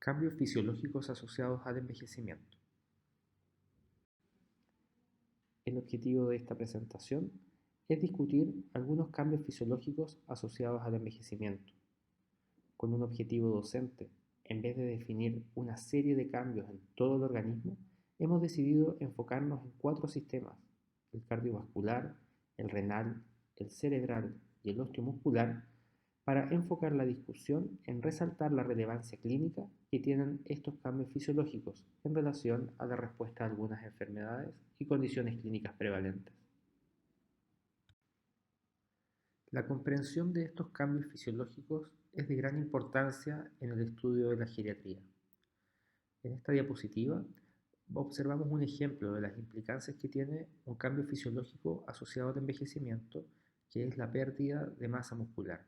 Cambios fisiológicos asociados al envejecimiento. El objetivo de esta presentación es discutir algunos cambios fisiológicos asociados al envejecimiento. Con un objetivo docente, en vez de definir una serie de cambios en todo el organismo, hemos decidido enfocarnos en 4 sistemas: el cardiovascular, el renal, el cerebral y el osteomuscular, para enfocar la discusión en resaltar la relevancia clínica que tienen estos cambios fisiológicos en relación a la respuesta a algunas enfermedades y condiciones clínicas prevalentes. La comprensión de estos cambios fisiológicos es de gran importancia en el estudio de la geriatría. En esta diapositiva observamos un ejemplo de las implicancias que tiene un cambio fisiológico asociado al envejecimiento, que es la pérdida de masa muscular.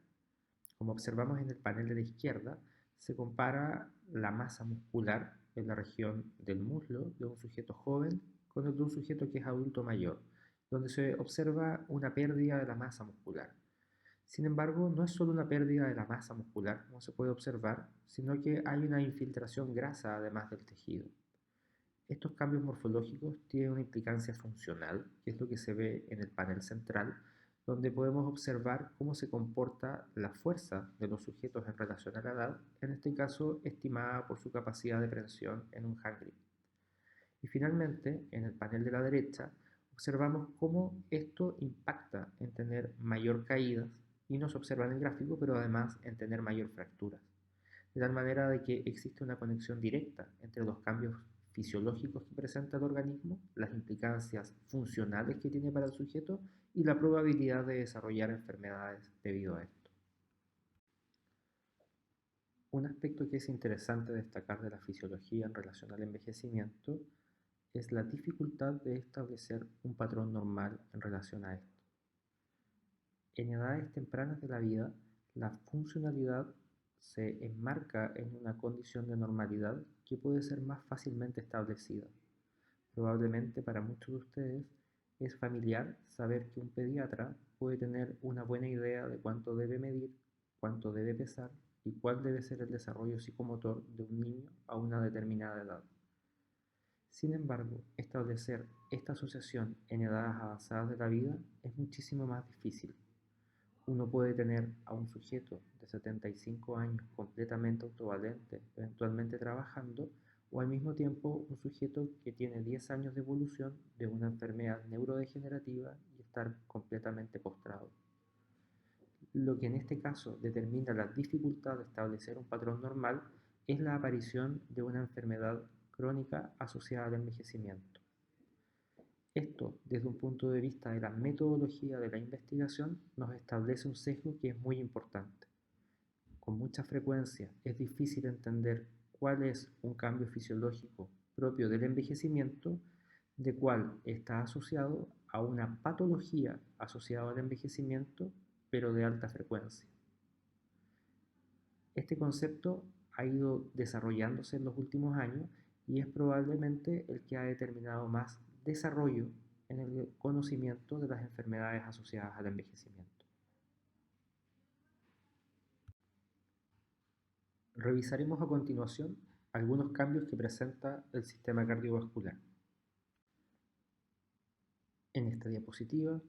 Como observamos en el panel de la izquierda, se compara la masa muscular en la región del muslo de un sujeto joven con el de un sujeto que es adulto mayor, donde se observa una pérdida de la masa muscular. Sin embargo, no es solo una pérdida de la masa muscular, como se puede observar, sino que hay una infiltración grasa además del tejido. Estos cambios morfológicos tienen una implicancia funcional, que es lo que se ve en el panel central, donde podemos observar cómo se comporta la fuerza de los sujetos en relación a la edad, en este caso estimada por su capacidad de prensión en un hand grip. Y finalmente, en el panel de la derecha, observamos cómo esto impacta en tener mayor caídas, y no se observa en el gráfico, pero además en tener mayor fracturas. De tal manera de que existe una conexión directa entre los cambios fisiológicos que presenta el organismo, las implicancias funcionales que tiene para el sujeto y la probabilidad de desarrollar enfermedades debido a esto. Un aspecto que es interesante destacar de la fisiología en relación al envejecimiento es la dificultad de establecer un patrón normal en relación a esto. En edades tempranas de la vida, la funcionalidad se enmarca en una condición de normalidad que puede ser más fácilmente establecida. Probablemente para muchos de ustedes es familiar saber que un pediatra puede tener una buena idea de cuánto debe medir, cuánto debe pesar y cuál debe ser el desarrollo psicomotor de un niño a una determinada edad. Sin embargo, establecer esta asociación en edades avanzadas de la vida es muchísimo más difícil. Uno puede tener a un sujeto de 75 años completamente autovalente, eventualmente trabajando, o al mismo tiempo un sujeto que tiene 10 años de evolución de una enfermedad neurodegenerativa y estar completamente postrado. Lo que en este caso determina la dificultad de establecer un patrón normal es la aparición de una enfermedad crónica asociada al envejecimiento. Esto, desde un punto de vista de la metodología de la investigación, nos establece un sesgo que es muy importante. Con mucha frecuencia es difícil entender cuál es un cambio fisiológico propio del envejecimiento, de cuál está asociado a una patología asociada al envejecimiento, pero de alta frecuencia. Este concepto ha ido desarrollándose en los últimos años y es probablemente el que ha determinado más desarrollo en el conocimiento de las enfermedades asociadas al envejecimiento. Revisaremos a continuación algunos cambios que presenta el sistema cardiovascular. En esta diapositiva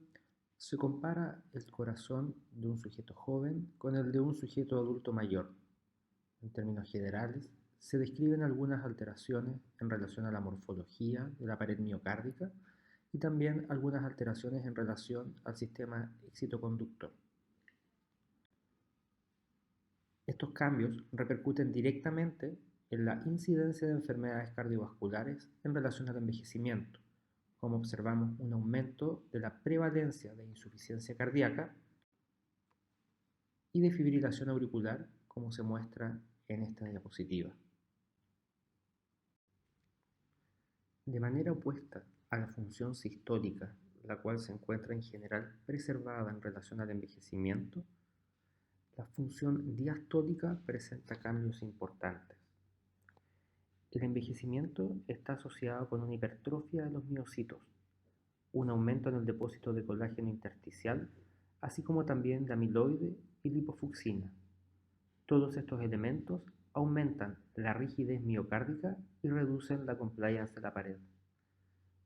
se compara el corazón de un sujeto joven con el de un sujeto adulto mayor. En términos generales, se describen algunas alteraciones en relación a la morfología de la pared miocárdica y también algunas alteraciones en relación al sistema excitoconductor. Estos cambios repercuten directamente en la incidencia de enfermedades cardiovasculares en relación al envejecimiento, como observamos un aumento de la prevalencia de insuficiencia cardíaca y de fibrilación auricular, como se muestra en esta diapositiva. De manera opuesta a la función sistólica, la cual se encuentra en general preservada en relación al envejecimiento, la función diastólica presenta cambios importantes. El envejecimiento está asociado con una hipertrofia de los miocitos, un aumento en el depósito de colágeno intersticial, así como también de amiloide y lipofucsina. Todos estos elementos aumentan la rigidez miocárdica y reducen la compliance de la pared.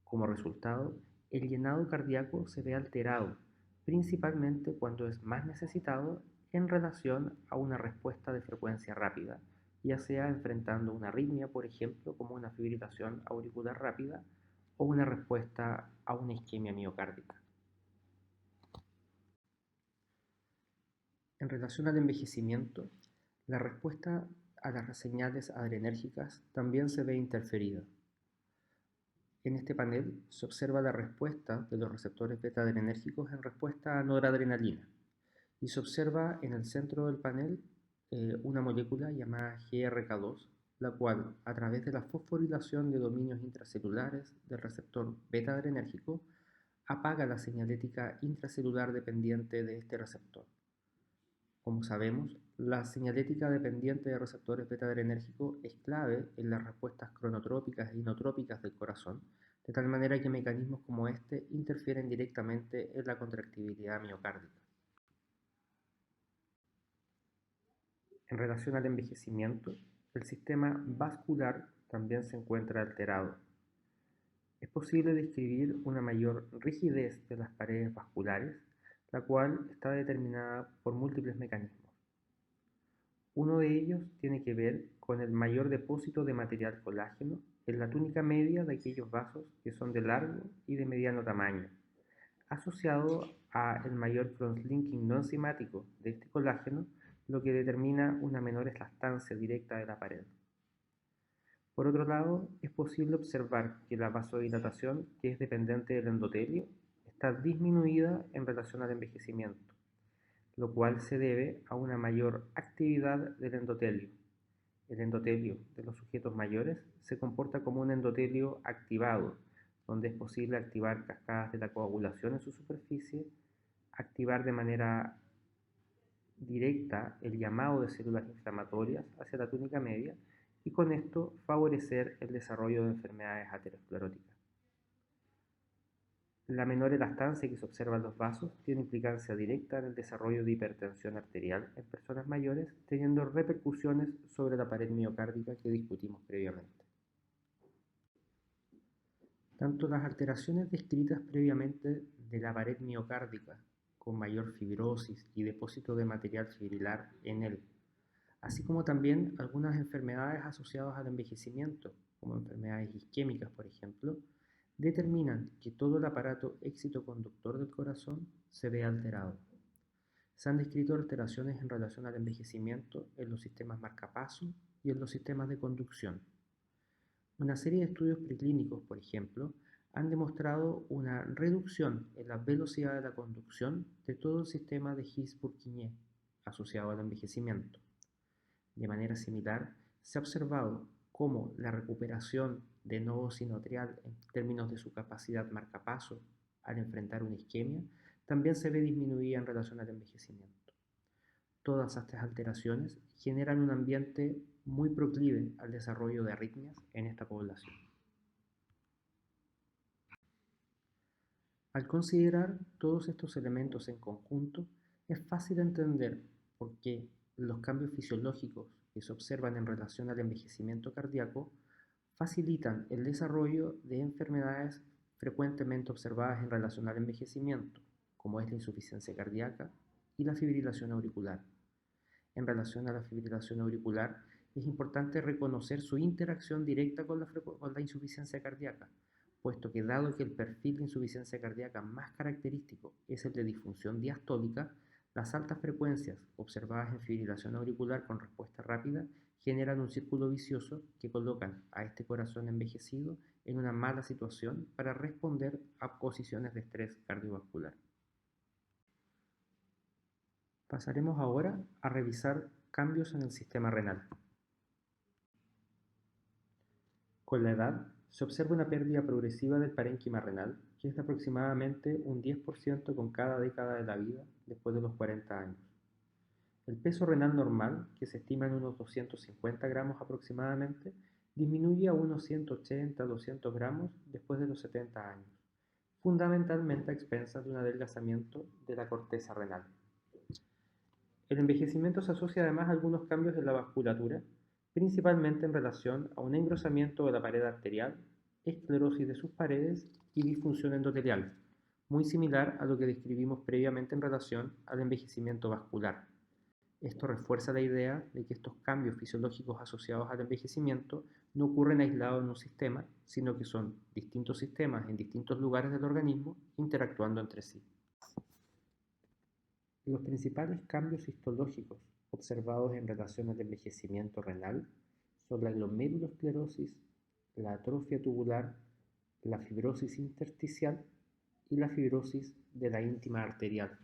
Como resultado, el llenado cardíaco se ve alterado, principalmente cuando es más necesitado en relación a una respuesta de frecuencia rápida, ya sea enfrentando una arritmia, por ejemplo, como una fibrilación auricular rápida, o una respuesta a una isquemia miocárdica. En relación al envejecimiento, la respuesta a las señales adrenérgicas también se ve interferida. En este panel se observa la respuesta de los receptores beta-adrenérgicos en respuesta a noradrenalina y se observa en el centro del panel una molécula llamada GRK2, la cual, a través de la fosforilación de dominios intracelulares del receptor beta-adrenérgico, apaga la señalética intracelular dependiente de este receptor. Como sabemos, la señalética dependiente de receptores beta-adrenérgicos es clave en las respuestas cronotrópicas e inotrópicas del corazón, de tal manera que mecanismos como este interfieren directamente en la contractibilidad miocárdica. En relación al envejecimiento, el sistema vascular también se encuentra alterado. Es posible describir una mayor rigidez de las paredes vasculares, la cual está determinada por múltiples mecanismos. Uno de ellos tiene que ver con el mayor depósito de material colágeno en la túnica media de aquellos vasos que son de largo y de mediano tamaño, asociado a el mayor cross-linking no enzimático de este colágeno, lo que determina una menor elastancia directa de la pared. Por otro lado, es posible observar que la vasodilatación, que es dependiente del endotelio, está disminuida en relación al envejecimiento, lo cual se debe a una mayor actividad del endotelio. El endotelio de los sujetos mayores se comporta como un endotelio activado, donde es posible activar cascadas de la coagulación en su superficie, activar de manera directa el llamado de células inflamatorias hacia la túnica media y con esto favorecer el desarrollo de enfermedades ateroscleróticas. La menor elastancia que se observa en los vasos tiene implicancia directa en el desarrollo de hipertensión arterial en personas mayores, teniendo repercusiones sobre la pared miocárdica que discutimos previamente. Tanto las alteraciones descritas previamente de la pared miocárdica, con mayor fibrosis y depósito de material fibrilar en él, así como también algunas enfermedades asociadas al envejecimiento, como enfermedades isquémicas, por ejemplo, determinan que todo el aparato excitoconductor del corazón se ve alterado. Se han descrito alteraciones en relación al envejecimiento en los sistemas marcapaso y en los sistemas de conducción. Una serie de estudios preclínicos, por ejemplo, han demostrado una reducción en la velocidad de la conducción de todo el sistema de His-Purkinje asociado al envejecimiento. De manera similar, se ha observado cómo la recuperación de nodo sinoatrial en términos de su capacidad marcapaso al enfrentar una isquemia también se ve disminuida en relación al envejecimiento. Todas estas alteraciones generan un ambiente muy proclive al desarrollo de arritmias en esta población. Al considerar todos estos elementos en conjunto, es fácil entender por qué los cambios fisiológicos que se observan en relación al envejecimiento cardíaco facilitan el desarrollo de enfermedades frecuentemente observadas en relación al envejecimiento, como es la insuficiencia cardíaca y la fibrilación auricular. En relación a la fibrilación auricular, es importante reconocer su interacción directa con la insuficiencia cardíaca, puesto que dado que el perfil de insuficiencia cardíaca más característico es el de disfunción diastólica, las altas frecuencias observadas en fibrilación auricular con respuesta rápida generan un círculo vicioso que colocan a este corazón envejecido en una mala situación para responder a posiciones de estrés cardiovascular. Pasaremos ahora a revisar cambios en el sistema renal. Con la edad, se observa una pérdida progresiva del parénquima renal, que es de aproximadamente un 10% con cada década de la vida después de los 40 años. El peso renal normal, que se estima en unos 250 gramos aproximadamente, disminuye a unos 180-200 gramos después de los 70 años, fundamentalmente a expensas de un adelgazamiento de la corteza renal. El envejecimiento se asocia además a algunos cambios en la vasculatura, principalmente en relación a un engrosamiento de la pared arterial, esclerosis de sus paredes y disfunción endotelial, muy similar a lo que describimos previamente en relación al envejecimiento vascular. Esto refuerza la idea de que estos cambios fisiológicos asociados al envejecimiento no ocurren aislados en un sistema, sino que son distintos sistemas en distintos lugares del organismo interactuando entre sí. Los principales cambios histológicos observados en relación al envejecimiento renal son la glomerulosclerosis, la atrofia tubular, la fibrosis intersticial y la fibrosis de la íntima arterial.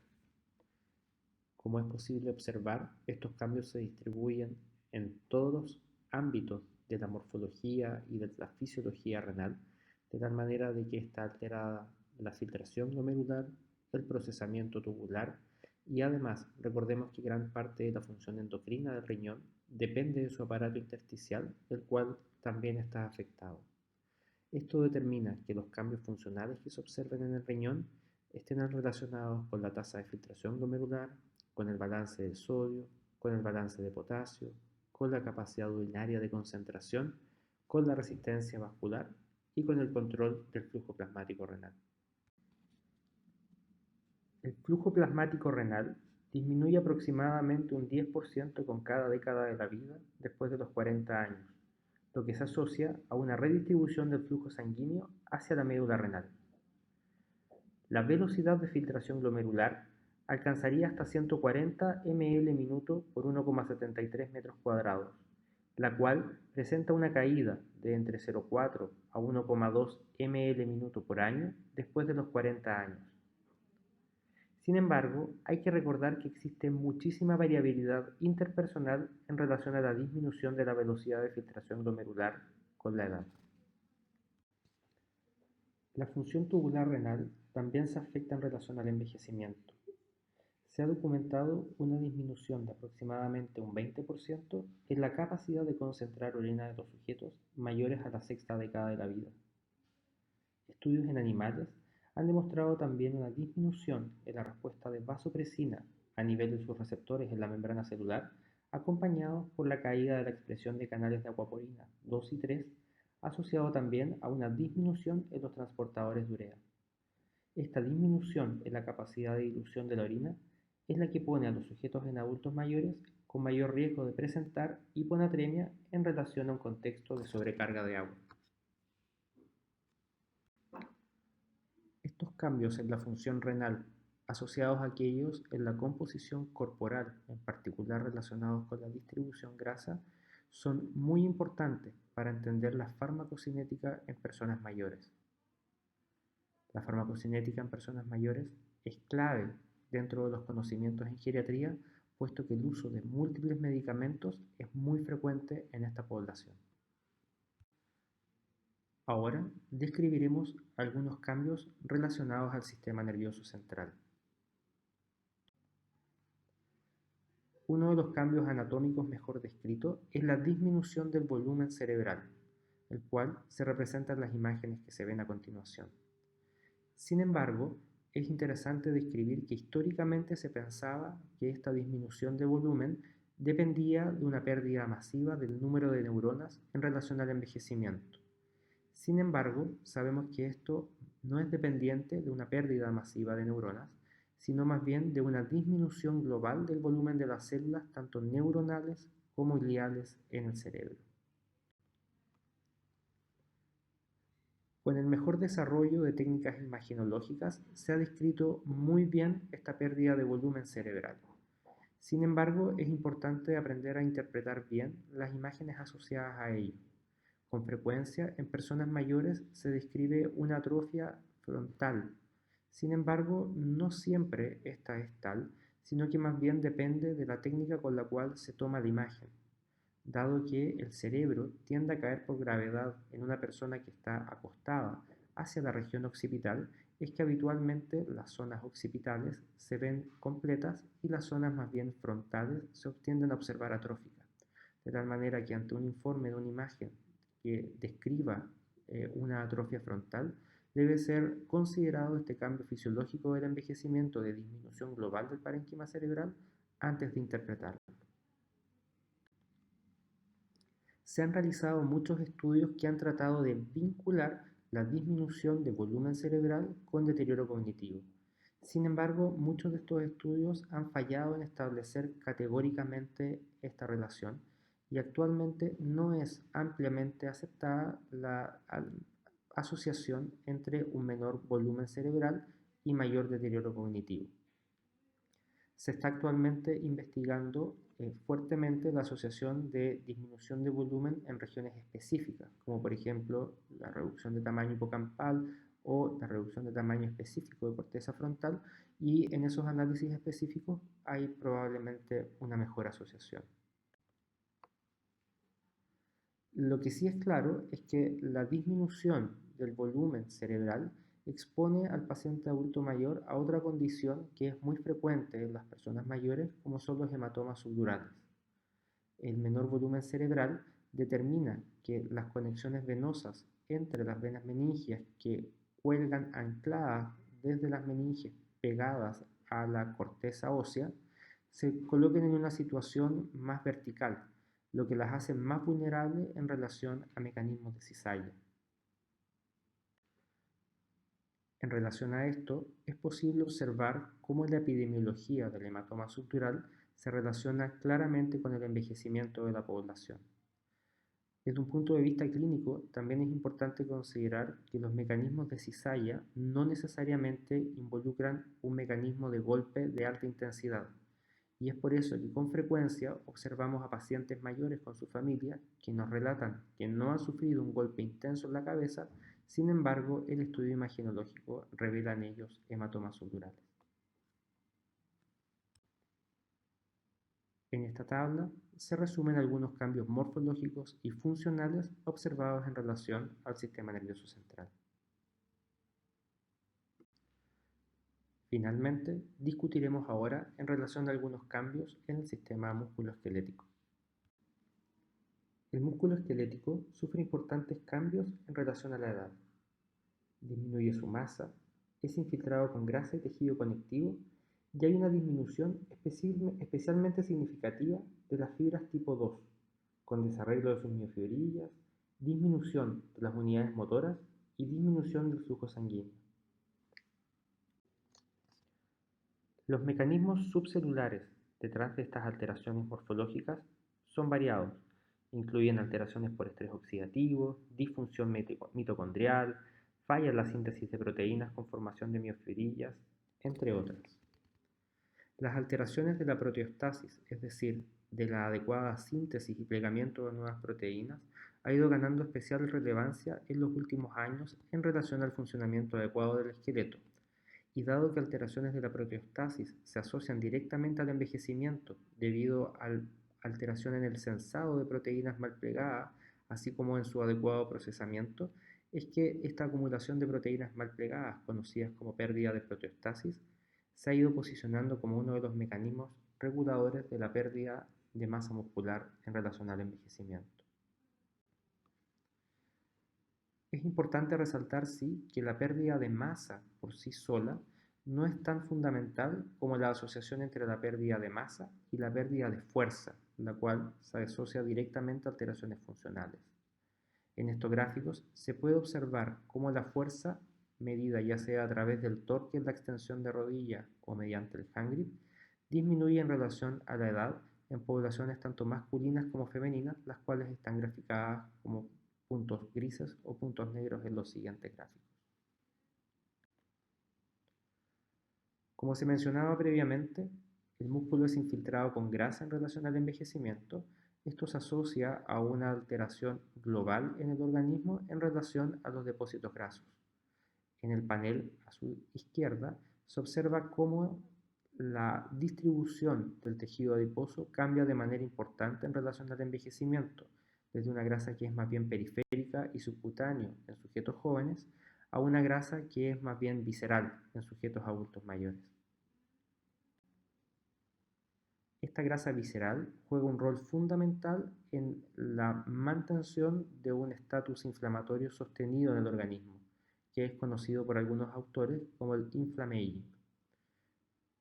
Como es posible observar, estos cambios se distribuyen en todos los ámbitos de la morfología y de la fisiología renal, de tal manera de que está alterada la filtración glomerular, el procesamiento tubular y además recordemos que gran parte de la función endocrina del riñón depende de su aparato intersticial, el cual también está afectado. Esto determina que los cambios funcionales que se observen en el riñón estén relacionados con la tasa de filtración glomerular, con el balance de sodio, con el balance de potasio, con la capacidad urinaria de concentración, con la resistencia vascular y con el control del flujo plasmático renal. El flujo plasmático renal disminuye aproximadamente un 10% con cada década de la vida después de los 40 años, lo que se asocia a una redistribución del flujo sanguíneo hacia la médula renal. La velocidad de filtración glomerular alcanzaría hasta 140 ml minuto por 1,73 metros cuadrados, la cual presenta una caída de entre 0,4 a 1,2 ml minuto por año después de los 40 años. Sin embargo, hay que recordar que existe muchísima variabilidad interpersonal en relación a la disminución de la velocidad de filtración glomerular con la edad. La función tubular renal también se afecta en relación al envejecimiento. Se ha documentado una disminución de aproximadamente un 20% en la capacidad de concentrar orina de los sujetos mayores a la sexta década de la vida. Estudios en animales han demostrado también una disminución en la respuesta de vasopresina a nivel de sus receptores en la membrana celular, acompañados por la caída de la expresión de canales de acuaporina 2 y 3, asociado también a una disminución en los transportadores de urea. Esta disminución en la capacidad de dilución de la orina es la que pone a los sujetos en adultos mayores con mayor riesgo de presentar hiponatremia en relación a un contexto de sobrecarga de agua. Estos cambios en la función renal, asociados a aquellos en la composición corporal, en particular relacionados con la distribución grasa, son muy importantes para entender la farmacocinética en personas mayores. La farmacocinética en personas mayores es clave dentro de los conocimientos en geriatría, puesto que el uso de múltiples medicamentos es muy frecuente en esta población. Ahora describiremos algunos cambios relacionados al sistema nervioso central. Uno de los cambios anatómicos mejor descritos es la disminución del volumen cerebral, el cual se representa en las imágenes que se ven a continuación. Sin embargo, es interesante describir que históricamente se pensaba que esta disminución de volumen dependía de una pérdida masiva del número de neuronas en relación al envejecimiento. Sin embargo, sabemos que esto no es dependiente de una pérdida masiva de neuronas, sino más bien de una disminución global del volumen de las células tanto neuronales como gliales en el cerebro. Con el mejor desarrollo de técnicas imagenológicas se ha descrito muy bien esta pérdida de volumen cerebral. Sin embargo, es importante aprender a interpretar bien las imágenes asociadas a ello. Con frecuencia, en personas mayores se describe una atrofia frontal. Sin embargo, no siempre esta es tal, sino que más bien depende de la técnica con la cual se toma la imagen. Dado que el cerebro tiende a caer por gravedad en una persona que está acostada hacia la región occipital, es que habitualmente las zonas occipitales se ven completas y las zonas más bien frontales se tienden a observar atróficas. De tal manera que ante un informe de una imagen que describa una atrofia frontal, debe ser considerado este cambio fisiológico del envejecimiento de disminución global del parénquima cerebral antes de interpretarlo. Se han realizado muchos estudios que han tratado de vincular la disminución de volumen cerebral con deterioro cognitivo. Sin embargo, muchos de estos estudios han fallado en establecer categóricamente esta relación y actualmente no es ampliamente aceptada la asociación entre un menor volumen cerebral y mayor deterioro cognitivo. Se está actualmente investigando fuertemente la asociación de disminución de volumen en regiones específicas, como por ejemplo la reducción de tamaño hipocampal o la reducción de tamaño específico de corteza frontal, y en esos análisis específicos hay probablemente una mejor asociación. Lo que sí es claro es que la disminución del volumen cerebral expone al paciente adulto mayor a otra condición que es muy frecuente en las personas mayores, como son los hematomas subdurales. El menor volumen cerebral determina que las conexiones venosas entre las venas meningias que cuelgan ancladas desde las meninges pegadas a la corteza ósea se coloquen en una situación más vertical, lo que las hace más vulnerables en relación a mecanismos de cizalla. En relación a esto, es posible observar cómo la epidemiología del hematoma subdural se relaciona claramente con el envejecimiento de la población. Desde un punto de vista clínico, también es importante considerar que los mecanismos de cizalla no necesariamente involucran un mecanismo de golpe de alta intensidad, y es por eso que con frecuencia observamos a pacientes mayores con su familia que nos relatan que no han sufrido un golpe intenso en la cabeza. Sin embargo, el estudio imagenológico revela en ellos hematomas subdurales. En esta tabla se resumen algunos cambios morfológicos y funcionales observados en relación al sistema nervioso central. Finalmente, discutiremos ahora en relación a algunos cambios en el sistema musculoesquelético. El músculo esquelético sufre importantes cambios en relación a la edad. Disminuye su masa, es infiltrado con grasa y tejido conectivo, y hay una disminución especialmente significativa de las fibras tipo 2, con desarreglo de sus miofibrillas, disminución de las unidades motoras y disminución del flujo sanguíneo. Los mecanismos subcelulares detrás de estas alteraciones morfológicas son variados. Incluyen alteraciones por estrés oxidativo, disfunción mitocondrial, falla en la síntesis de proteínas con formación de miofibrillas, entre otras. Las alteraciones de la proteostasis, es decir, de la adecuada síntesis y plegamiento de nuevas proteínas, ha ido ganando especial relevancia en los últimos años en relación al funcionamiento adecuado del esqueleto. Y dado que alteraciones de la proteostasis se asocian directamente al envejecimiento debido a alteración en el sensado de proteínas mal plegadas, así como en su adecuado procesamiento, es que esta acumulación de proteínas mal plegadas, conocidas como pérdida de proteostasis, se ha ido posicionando como uno de los mecanismos reguladores de la pérdida de masa muscular en relación al envejecimiento. Es importante resaltar, sí, que la pérdida de masa por sí sola no es tan fundamental como la asociación entre la pérdida de masa y la pérdida de fuerza, la cual se asocia directamente a alteraciones funcionales. En estos gráficos se puede observar cómo la fuerza, medida ya sea a través del torque en la extensión de rodilla o mediante el hand grip, disminuye en relación a la edad en poblaciones tanto masculinas como femeninas, las cuales están graficadas como puntos grises o puntos negros en los siguientes gráficos. Como se mencionaba previamente, el músculo es infiltrado con grasa en relación al envejecimiento. Esto se asocia a una alteración global en el organismo en relación a los depósitos grasos. En el panel a su izquierda se observa cómo la distribución del tejido adiposo cambia de manera importante en relación al envejecimiento, desde una grasa que es más bien periférica y subcutánea en sujetos jóvenes a una grasa que es más bien visceral en sujetos adultos mayores. Esta grasa visceral juega un rol fundamental en la mantención de un estatus inflamatorio sostenido en el organismo, que es conocido por algunos autores como el inflammaging.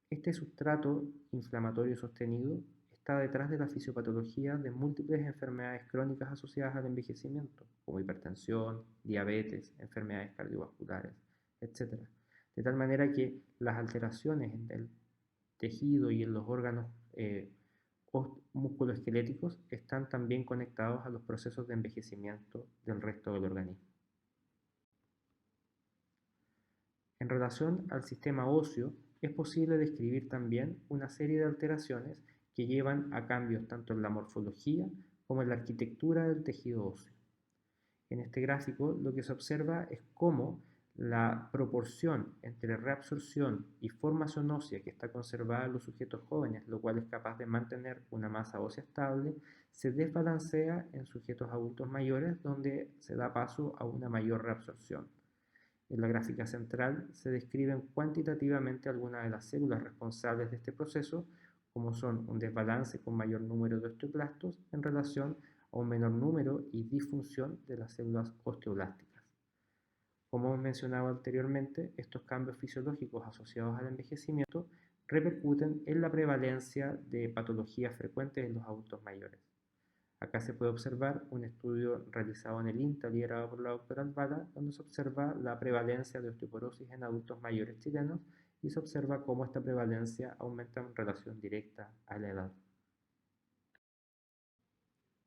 Este sustrato inflamatorio sostenido está está detrás de la fisiopatología de múltiples enfermedades crónicas asociadas al envejecimiento, como hipertensión, diabetes, enfermedades cardiovasculares, etc. De tal manera que las alteraciones en el tejido y en los órganos musculoesqueléticos están también conectados a los procesos de envejecimiento del resto del organismo. En relación al sistema óseo, es posible describir también una serie de alteraciones que llevan a cambios tanto en la morfología como en la arquitectura del tejido óseo. En este gráfico lo que se observa es cómo la proporción entre reabsorción y formación ósea que está conservada en los sujetos jóvenes, lo cual es capaz de mantener una masa ósea estable, se desbalancea en sujetos adultos mayores, donde se da paso a una mayor reabsorción. En la gráfica central se describen cuantitativamente algunas de las células responsables de este proceso, como son un desbalance con mayor número de osteoclastos en relación a un menor número y disfunción de las células osteoblásticas. Como hemos mencionado anteriormente, estos cambios fisiológicos asociados al envejecimiento repercuten en la prevalencia de patologías frecuentes en los adultos mayores. Acá se puede observar un estudio realizado en el INTA, liderado por la doctora Albala, donde se observa la prevalencia de osteoporosis en adultos mayores chilenos y se observa cómo esta prevalencia aumenta en relación directa a la edad.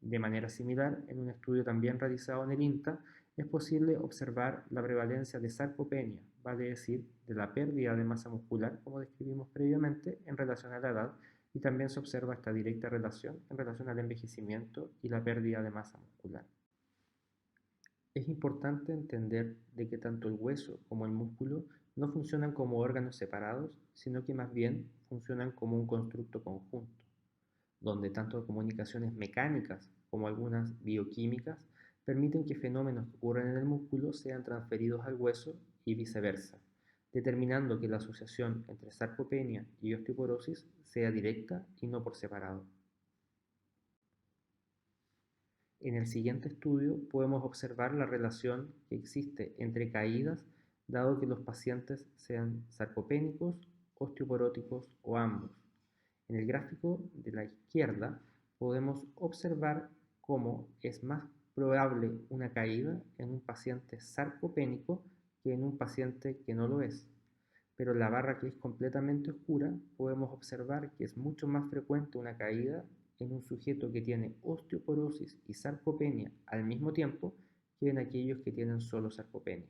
De manera similar, en un estudio también realizado en el INTA, es posible observar la prevalencia de sarcopenia, vale decir, de la pérdida de masa muscular, como describimos previamente, en relación a la edad, y también se observa esta directa relación en relación al envejecimiento y la pérdida de masa muscular. Es importante entender de que tanto el hueso como el músculo no funcionan como órganos separados, sino que más bien funcionan como un constructo conjunto, donde tanto comunicaciones mecánicas como algunas bioquímicas permiten que fenómenos que ocurren en el músculo sean transferidos al hueso y viceversa, determinando que la asociación entre sarcopenia y osteoporosis sea directa y no por separado. En el siguiente estudio podemos observar la relación que existe entre caídas, dado que los pacientes sean sarcopénicos, osteoporóticos o ambos. En el gráfico de la izquierda podemos observar cómo es más probable una caída en un paciente sarcopénico que en un paciente que no lo es. Pero en la barra que es completamente oscura podemos observar que es mucho más frecuente una caída en un sujeto que tiene osteoporosis y sarcopenia al mismo tiempo que en aquellos que tienen solo sarcopenia.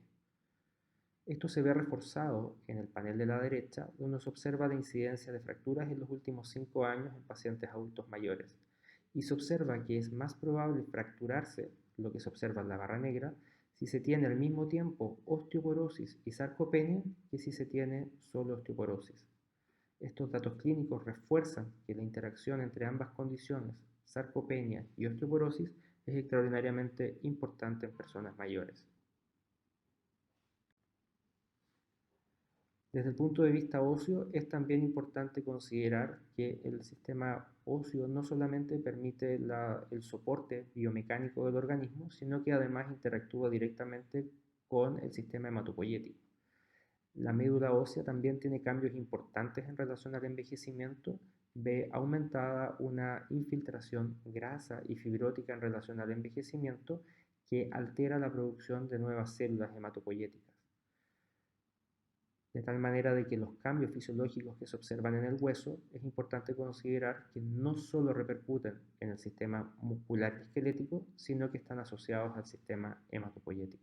Esto se ve reforzado en el panel de la derecha, donde se observa la incidencia de fracturas en los últimos 5 años en pacientes adultos mayores, y se observa que es más probable fracturarse, lo que se observa en la barra negra, si se tiene al mismo tiempo osteoporosis y sarcopenia que si se tiene solo osteoporosis. Estos datos clínicos refuerzan que la interacción entre ambas condiciones, sarcopenia y osteoporosis, es extraordinariamente importante en personas mayores. Desde el punto de vista óseo, es también importante considerar que el sistema óseo no solamente permite el soporte biomecánico del organismo, sino que además interactúa directamente con el sistema hematopoyético. La médula ósea también tiene cambios importantes en relación al envejecimiento, ve aumentada una infiltración grasa y fibrótica en relación al envejecimiento que altera la producción de nuevas células hematopoyéticas. De tal manera de que los cambios fisiológicos que se observan en el hueso es importante considerar que no solo repercuten en el sistema muscular y esquelético, sino que están asociados al sistema hematopoyético.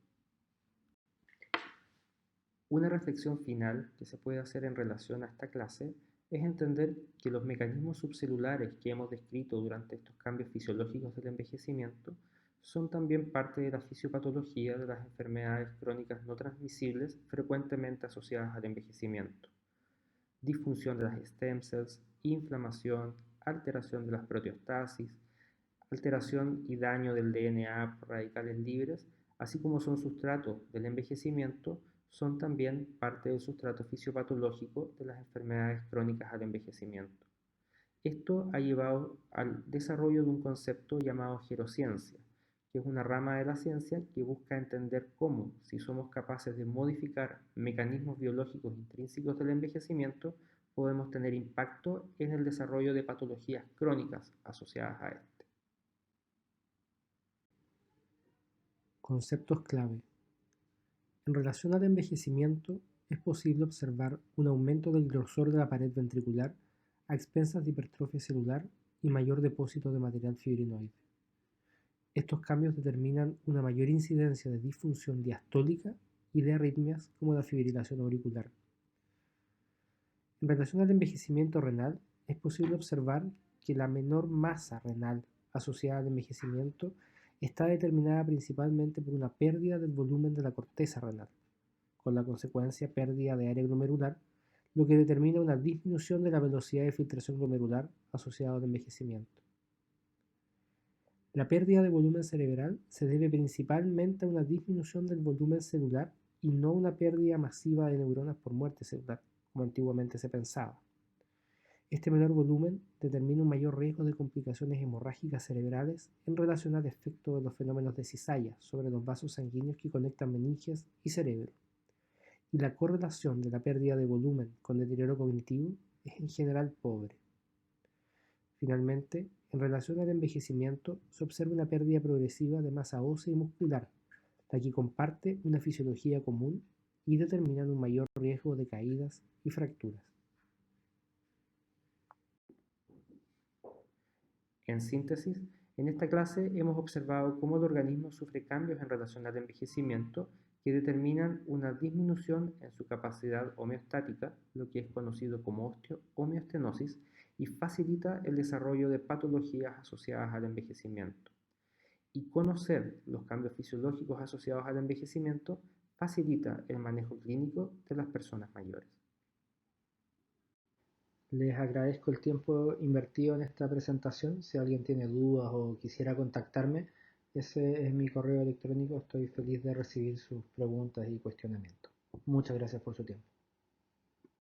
Una reflexión final que se puede hacer en relación a esta clase es entender que los mecanismos subcelulares que hemos descrito durante estos cambios fisiológicos del envejecimiento son también parte de la fisiopatología de las enfermedades crónicas no transmisibles frecuentemente asociadas al envejecimiento. Disfunción de las stem cells, inflamación, alteración de las proteostasis, alteración y daño del DNA por radicales libres, así como son sustratos del envejecimiento, son también parte del sustrato fisiopatológico de las enfermedades crónicas al envejecimiento. Esto ha llevado al desarrollo de un concepto llamado gerociencia, que es una rama de la ciencia que busca entender cómo, si somos capaces de modificar mecanismos biológicos intrínsecos del envejecimiento, podemos tener impacto en el desarrollo de patologías crónicas asociadas a este. Conceptos clave. En relación al envejecimiento, es posible observar un aumento del grosor de la pared ventricular a expensas de hipertrofia celular y mayor depósito de material fibrinoide. Estos cambios determinan una mayor incidencia de disfunción diastólica y de arritmias como la fibrilación auricular. En relación al envejecimiento renal, es posible observar que la menor masa renal asociada al envejecimiento está determinada principalmente por una pérdida del volumen de la corteza renal, con la consecuencia pérdida de área glomerular, lo que determina una disminución de la velocidad de filtración glomerular asociada al envejecimiento. La pérdida de volumen cerebral se debe principalmente a una disminución del volumen celular y no a una pérdida masiva de neuronas por muerte celular, como antiguamente se pensaba. Este menor volumen determina un mayor riesgo de complicaciones hemorrágicas cerebrales en relación al efecto de los fenómenos de cizalla sobre los vasos sanguíneos que conectan meninges y cerebro. Y la correlación de la pérdida de volumen con deterioro cognitivo es en general pobre. Finalmente, en relación al envejecimiento, se observa una pérdida progresiva de masa ósea y muscular, la que comparte una fisiología común y determinan un mayor riesgo de caídas y fracturas. En síntesis, en esta clase hemos observado cómo el organismo sufre cambios en relación al envejecimiento que determinan una disminución en su capacidad homeostática, lo que es conocido como homeostenosis, y facilita el desarrollo de patologías asociadas al envejecimiento. Y conocer los cambios fisiológicos asociados al envejecimiento facilita el manejo clínico de las personas mayores. Les agradezco el tiempo invertido en esta presentación. Si alguien tiene dudas o quisiera contactarme, ese es mi correo electrónico. Estoy feliz de recibir sus preguntas y cuestionamientos. Muchas gracias por su tiempo.